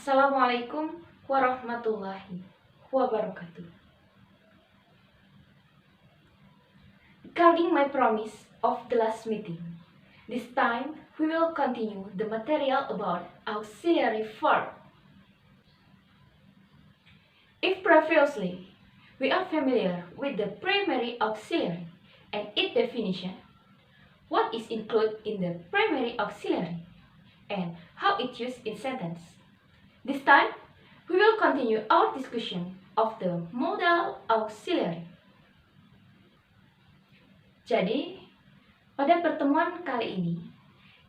Assalamualaikum warahmatullahi wabarakatuh. Regarding my promise of the last meeting, this time we will continue the material about auxiliary verb. If previously we are familiar with the primary auxiliary and its definition, what is included in the primary auxiliary, and how it used in sentence, this time we will continue our discussion of the modal auxiliary. Jadi, pada pertemuan kali ini,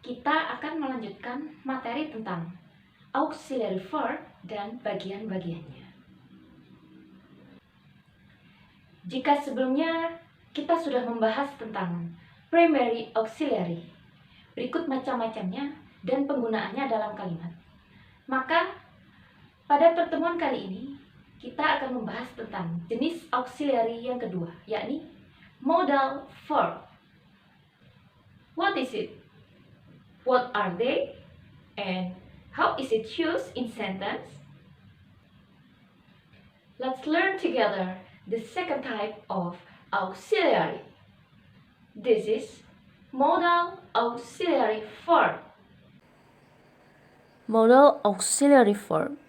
kita akan melanjutkan materi tentang auxiliary verb dan bagian-bagiannya. Jika sebelumnya kita sudah membahas tentang primary auxiliary, berikut macam-macamnya dan penggunaannya dalam kalimat, maka pada pertemuan kali ini, kita akan membahas tentang jenis auxiliary yang kedua, yakni modal verb. What is it? What are they? And how is it used in sentence? Let's learn together the second type of auxiliary. This is modal auxiliary verb. Modal auxiliary verb.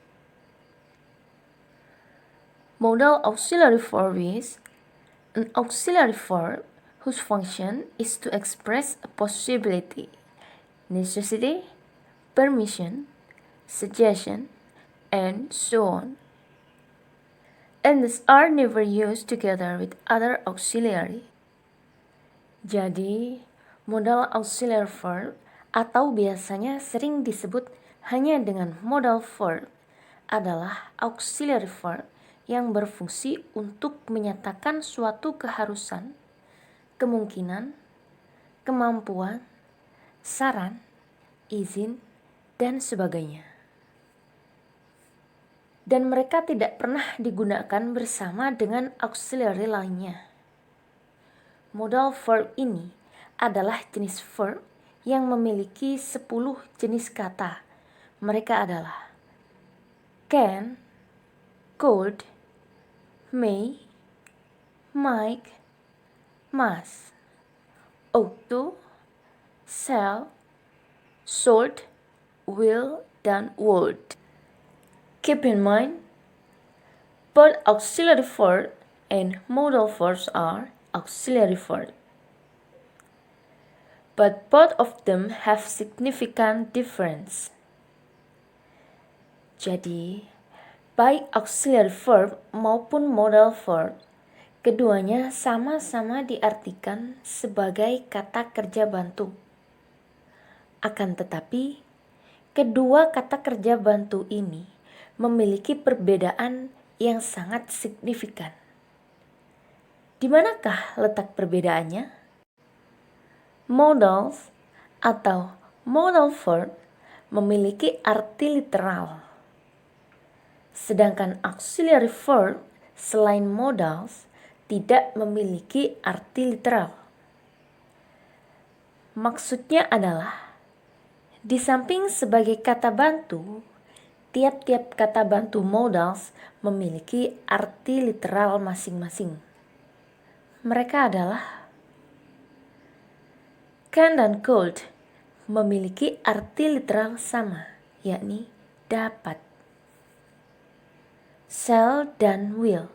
Modal auxiliary verb is an auxiliary verb whose function is to express a possibility, necessity, permission, suggestion, and so on, and these are never used together with other auxiliary. Jadi, modal auxiliary verb atau biasanya sering disebut hanya dengan modal verb adalah auxiliary verb yang berfungsi untuk menyatakan suatu keharusan, kemungkinan, kemampuan, saran, izin, dan sebagainya. Dan mereka tidak pernah digunakan bersama dengan auxiliary lainnya. Modal verb ini adalah jenis verb yang memiliki 10 jenis kata. Mereka adalah can, could, may, might, must, ought to, shall, should, will, dan would. Keep in mind, both auxiliary verb and modal verbs are auxiliary verb, but both of them have significant difference. Jadi, baik auxiliary verb maupun modal verb, keduanya sama-sama diartikan sebagai kata kerja bantu. Akan tetapi, kedua kata kerja bantu ini memiliki perbedaan yang sangat signifikan. Di manakah letak perbedaannya? Modals atau modal verb memiliki arti literal. Sedangkan auxiliary verb selain modals tidak memiliki arti literal. Maksudnya adalah, di samping sebagai kata bantu, tiap-tiap kata bantu modals memiliki arti literal masing-masing. Mereka adalah can dan could memiliki arti literal sama, yakni dapat. Shall dan will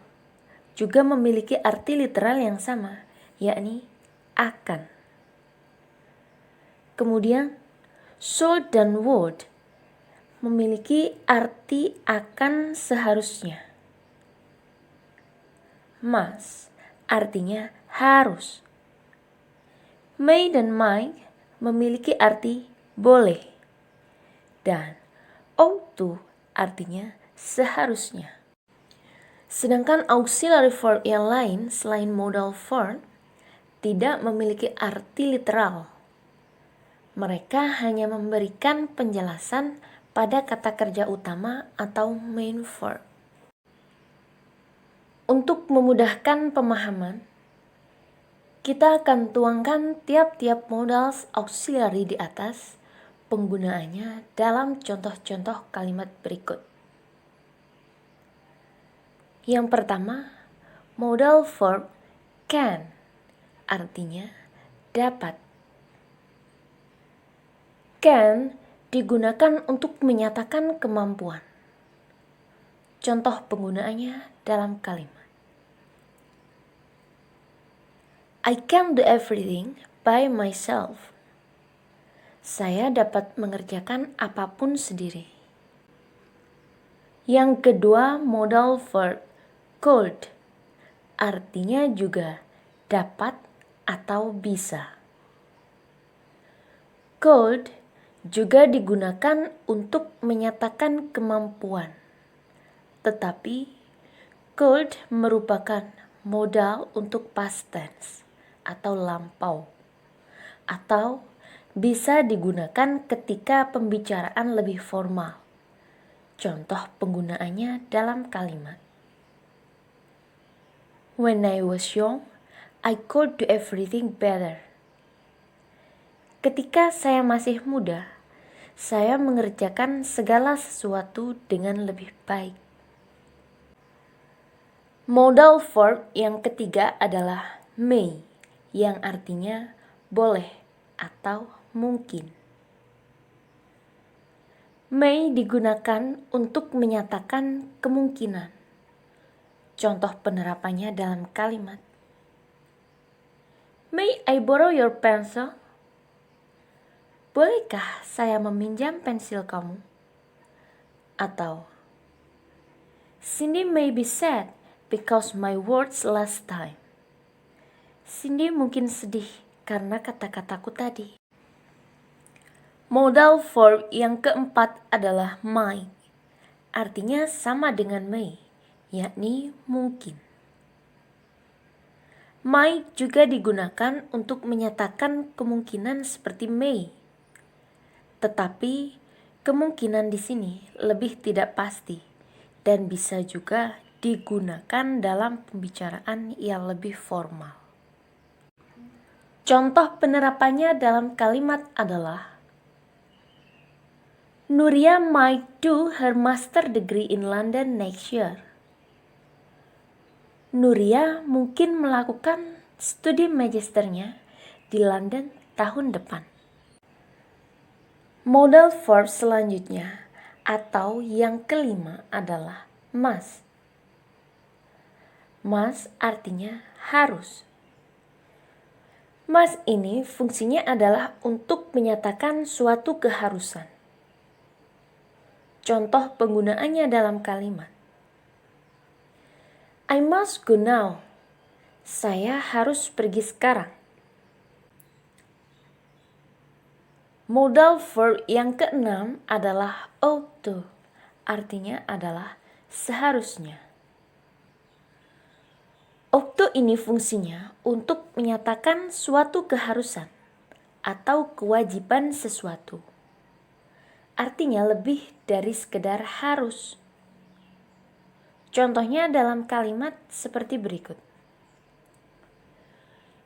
juga memiliki arti literal yang sama, yakni akan. Kemudian, should dan would memiliki arti akan seharusnya. Must artinya harus. May dan might memiliki arti boleh. Dan ought to artinya seharusnya. Sedangkan auxiliary verb yang lain selain modal verb tidak memiliki arti literal. Mereka hanya memberikan penjelasan pada kata kerja utama atau main verb. Untuk memudahkan pemahaman, kita akan tuangkan tiap-tiap modal auxiliary di atas penggunaannya dalam contoh-contoh kalimat berikut. Yang pertama, modal verb can, artinya dapat. Can digunakan untuk menyatakan kemampuan. Contoh penggunaannya dalam kalimat. I can do everything by myself. Saya dapat mengerjakan apapun sendiri. Yang kedua, modal verb could, artinya juga dapat atau bisa. Could juga digunakan untuk menyatakan kemampuan, tetapi could merupakan modal untuk past tense atau lampau, atau bisa digunakan ketika pembicaraan lebih formal. Contoh penggunaannya dalam kalimat. When I was young, I could do everything better. Ketika saya masih muda, saya mengerjakan segala sesuatu dengan lebih baik. Modal verb yang ketiga adalah may, yang artinya boleh atau mungkin. May digunakan untuk menyatakan kemungkinan. Contoh penerapannya dalam kalimat. May I borrow your pencil? Bolehkah saya meminjam pensil kamu? Atau, Cindy may be sad because my words last time. Cindy mungkin sedih karena kata-kataku tadi. Modal verb yang keempat adalah might, artinya sama dengan may, yakni mungkin. Might juga digunakan untuk menyatakan kemungkinan seperti may, tetapi kemungkinan di sini lebih tidak pasti dan bisa juga digunakan dalam pembicaraan yang lebih formal. Contoh penerapannya dalam kalimat adalah Nuria might do her master degree in London next year. Nuria mungkin melakukan studi magisternya di London tahun depan. Modal verb selanjutnya atau yang kelima adalah must. Must artinya harus. Must ini fungsinya adalah untuk menyatakan suatu keharusan. Contoh penggunaannya dalam kalimat. I must go now. Saya harus pergi sekarang. Modal verb yang keenam adalah ought to, artinya adalah seharusnya. Ought to ini fungsinya untuk menyatakan suatu keharusan atau kewajiban sesuatu. Artinya lebih dari sekedar harus. Contohnya dalam kalimat seperti berikut.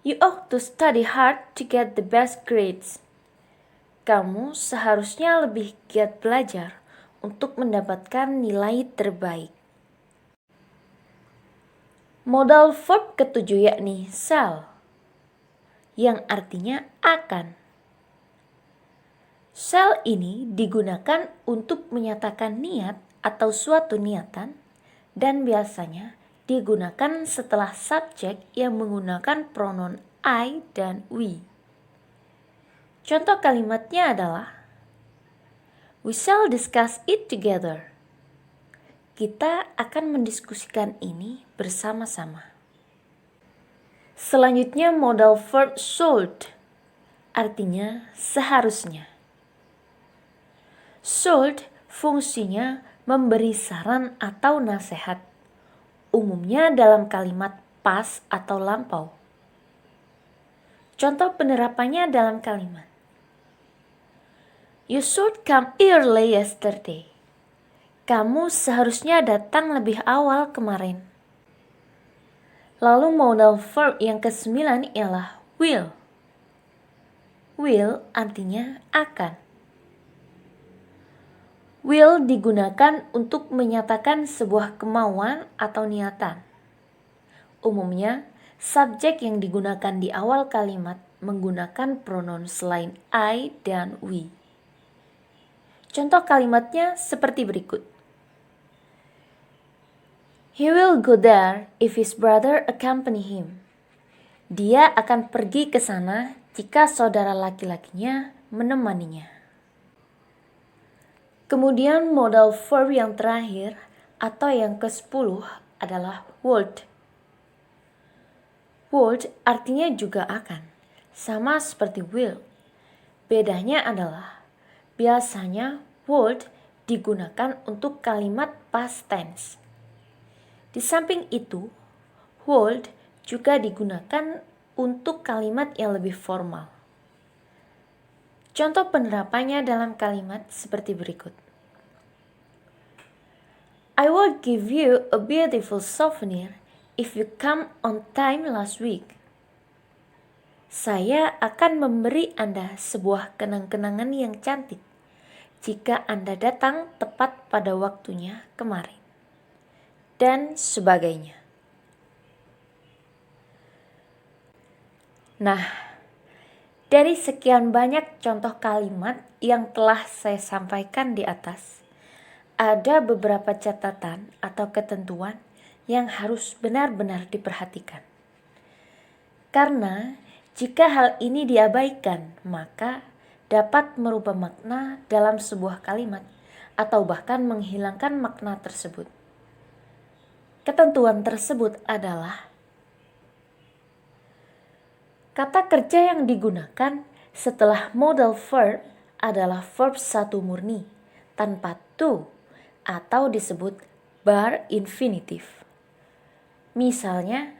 You ought to study hard to get the best grades. Kamu seharusnya lebih giat belajar untuk mendapatkan nilai terbaik. Modal verb ketujuh yakni shall, yang artinya akan. Shall ini digunakan untuk menyatakan niat atau suatu niatan dan biasanya digunakan setelah subjek yang menggunakan pronoun I dan we. Contoh kalimatnya adalah We shall discuss it together. Kita akan mendiskusikan ini bersama-sama. Selanjutnya modal verb should, artinya seharusnya. Should fungsinya memberi saran atau nasihat, umumnya dalam kalimat pas atau lampau. Contoh penerapannya dalam kalimat. You should come early yesterday. Kamu seharusnya datang lebih awal kemarin. Lalu modal verb yang ke-9 ialah will. Will artinya akan. Will digunakan untuk menyatakan sebuah kemauan atau niatan. Umumnya, subjek yang digunakan di awal kalimat menggunakan pronoun selain I dan we. Contoh kalimatnya seperti berikut. He will go there if his brother accompany him. Dia akan pergi ke sana jika saudara laki-lakinya menemaninya. Kemudian modal verb yang terakhir atau yang ke-10 adalah would. Would artinya juga akan, sama seperti will. Bedanya adalah biasanya would digunakan untuk kalimat past tense. Di samping itu, would juga digunakan untuk kalimat yang lebih formal. Contoh penerapannya dalam kalimat seperti berikut. I will give you a beautiful souvenir if you come on time last week. Saya akan memberi Anda sebuah kenang-kenangan yang cantik jika Anda datang tepat pada waktunya kemarin. Dan sebagainya. Nah, dari sekian banyak contoh kalimat yang telah saya sampaikan di atas, ada beberapa catatan atau ketentuan yang harus benar-benar diperhatikan. Karena jika hal ini diabaikan, maka dapat merubah makna dalam sebuah kalimat atau bahkan menghilangkan makna tersebut. Ketentuan tersebut adalah kata kerja yang digunakan setelah modal verb adalah verb satu murni tanpa to atau disebut bar infinitif. Misalnya,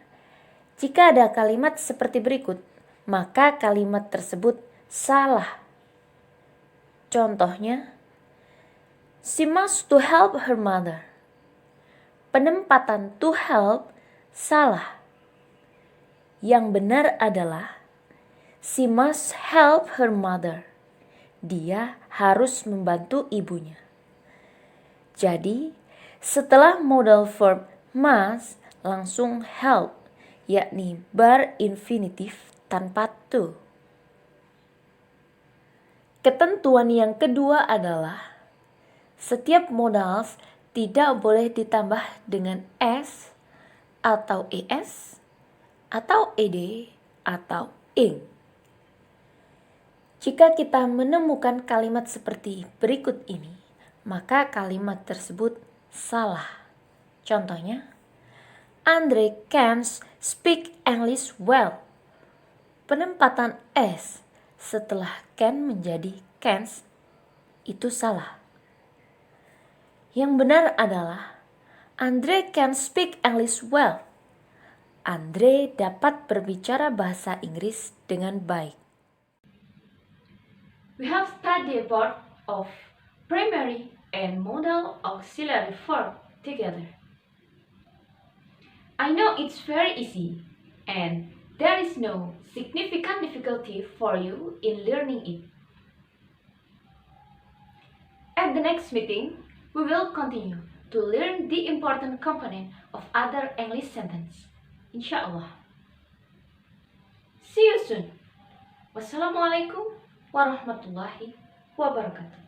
jika ada kalimat seperti berikut, maka kalimat tersebut salah. Contohnya, she must to help her mother. Penempatan to help salah. Yang benar adalah she must help her mother. Dia harus membantu ibunya. Jadi, setelah modal verb must langsung help, yakni bar infinitif tanpa to. Ketentuan yang kedua adalah setiap modals tidak boleh ditambah dengan s atau es atau ed atau ing. Jika kita menemukan kalimat seperti berikut ini, maka kalimat tersebut salah. Contohnya, Andre can speak English well. Penempatan s setelah can menjadi cans itu salah. Yang benar adalah Andre can speak English well. Andre dapat berbicara bahasa Inggris dengan baik. We have studied part of primary and modal auxiliary verb together. I know it's very easy and there is no significant difficulty for you in learning it. At the next meeting, we will continue to learn the important component of other English sentence. Insyaallah. See you soon. Wassalamualaikum warahmatullahi wabarakatuh.